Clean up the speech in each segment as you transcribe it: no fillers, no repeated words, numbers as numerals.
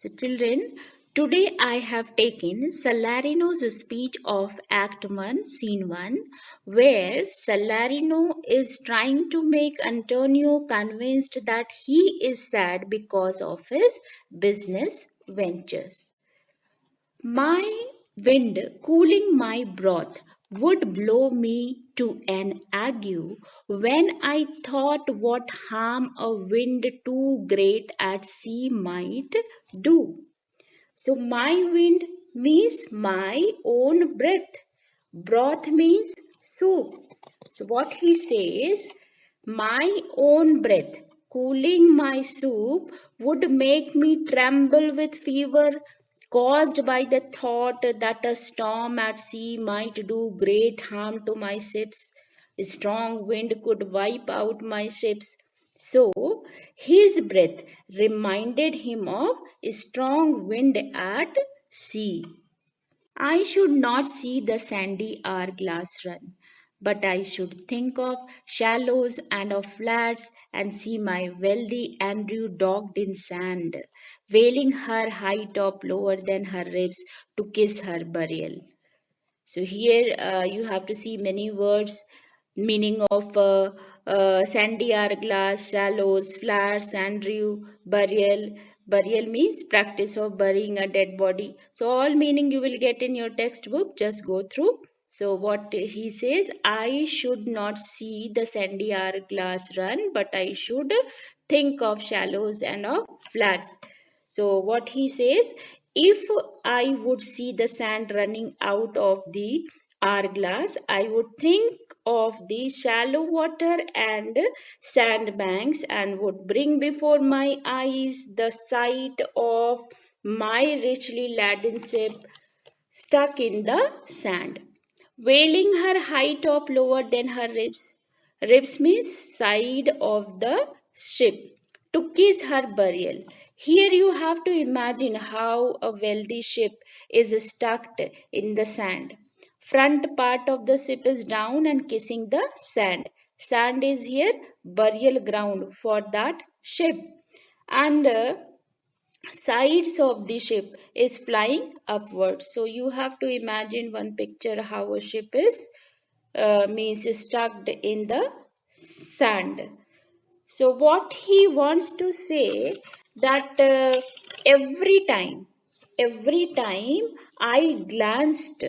So, children, today I have taken Salarino's speech of Act 1, Scene 1, where Salarino is trying to make Antonio convinced that he is sad because of his business ventures. My wind cooling my broth would blow me to an ague when I thought what harm a wind too great at sea might do. So, my wind means my own breath. Broth means soup. So, what he says, my own breath, cooling my soup, would make me tremble with fever caused by the thought that a storm at sea might do great harm to my ships. A strong wind could wipe out my ships. So his breath reminded him of a strong wind at sea. I should not see the sandy hourglass run, but I should think of shallows and of flats and see my wealthy Andrew dogged in sand, wailing her high top lower than her ribs to kiss her burial. So here you have to see many words, meaning of sandy hourglass, shallows, flats, Andrew, burial. Burial means practice of burying a dead body. So all meaning you will get in your textbook. Just go through. So what he says, I should not see the sandy hourglass run, but I should think of shallows and of flats. So what he says, if I would see the sand running out of the hourglass, I would think of the shallow water and sandbanks and would bring before my eyes the sight of my richly laden ship stuck in the sand, wailing her high top lower than her ribs. Ribs means side of the ship, to kiss her burial. Here you have to imagine how a wealthy ship is stuck in the sand. Front part of the ship is down and kissing the sand. Sand is here burial ground for that ship. And sides of the ship is flying upwards. So you have to imagine one picture how a ship is means stuck in the sand. So what he wants to say that every time I glanced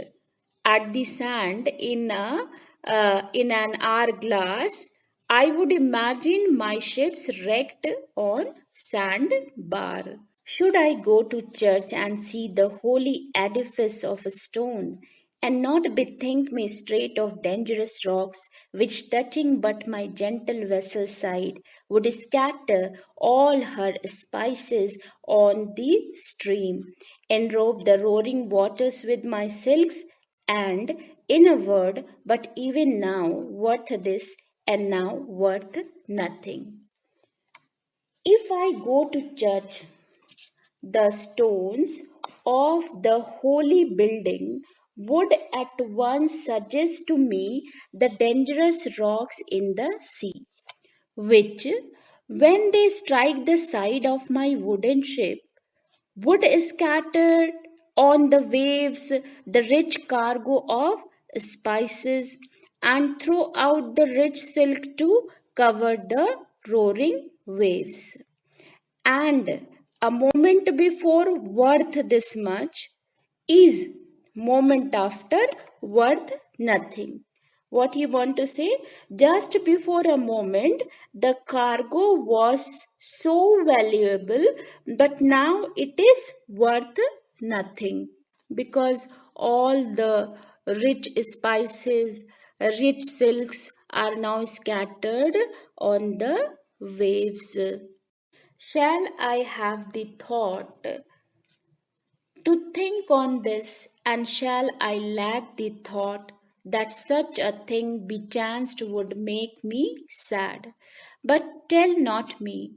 at the sand in an hourglass, I would imagine my ships wrecked on sandbar. Should I go to church and see the holy edifice of a stone, and not bethink me straight of dangerous rocks, which touching but my gentle vessel's side, would scatter all her spices on the stream, enrobe the roaring waters with my silks, and, in a word, but even now worth this, and now worth nothing. If I go to church, the stones of the holy building would at once suggest to me the dangerous rocks in the sea, which, when they strike the side of my wooden ship, would scatter on the waves the rich cargo of spices and throw out the rich silk to cover the roaring waves. And a moment before worth this much is moment after worth nothing. What you want to say? Just before a moment, the cargo was so valuable, but now it is worth nothing because all the rich spices, rich silks are now scattered on the waves. Shall I have the thought to think on this, and shall I lack the thought that such a thing bechanced would make me sad? But tell not me.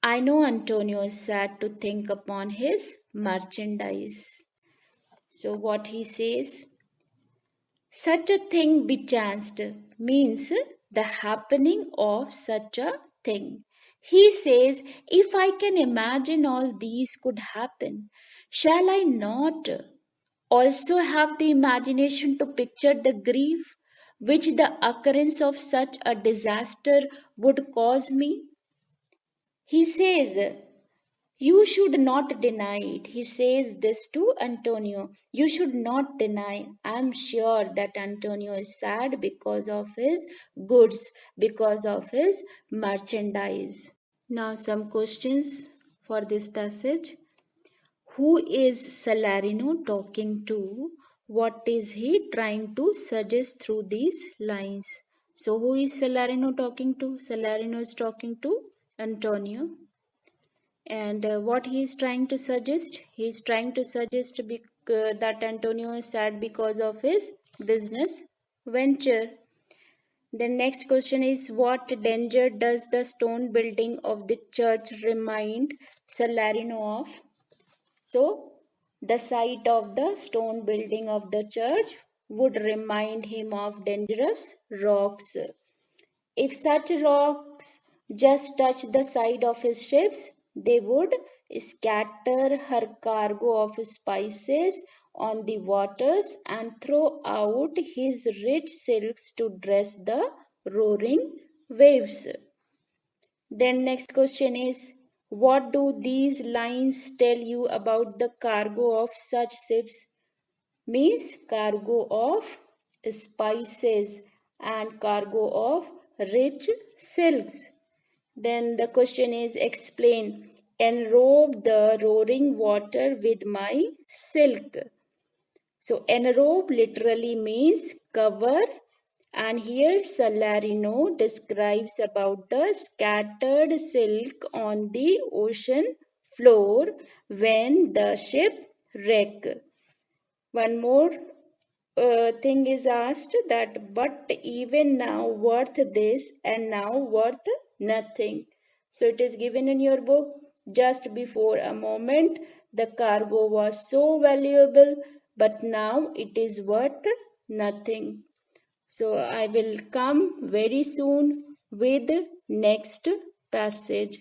I know Antonio is sad to think upon his merchandise. So, what he says, such a thing bechanced means the happening of such a thing. He says, if I can imagine all these could happen, shall I not also have the imagination to picture the grief which the occurrence of such a disaster would cause me? He says, you should not deny it. He says this to Antonio. You should not deny. I'm sure that Antonio is sad because of his goods, because of his merchandise. Now, some questions for this passage. Who is Salarino talking to? What is he trying to suggest through these lines? So, who is Salarino talking to? Salarino is talking to Antonio. And what he is trying to suggest? He is trying to suggest that Antonio is sad because of his business venture. The next question is, what danger does the stone building of the church remind Salarino of? So, the sight of the stone building of the church would remind him of dangerous rocks. If such rocks just touched the side of his ships, they would scatter her cargo of spices on the waters and throw out his rich silks to dress the roaring waves. Then next question is, what do these lines tell you about the cargo of such ships? Means cargo of spices and cargo of rich silks. Then the question is, explain, enrobe the roaring water with my silk. So enrobe literally means cover, and here Salarino describes about the scattered silk on the ocean floor when the ship wrecked. One more thing is asked, that but even now worth this and now worth nothing. So it is given in your book, just before a moment the cargo was so valuable, but now it is worth nothing. So I will come very soon with next passage.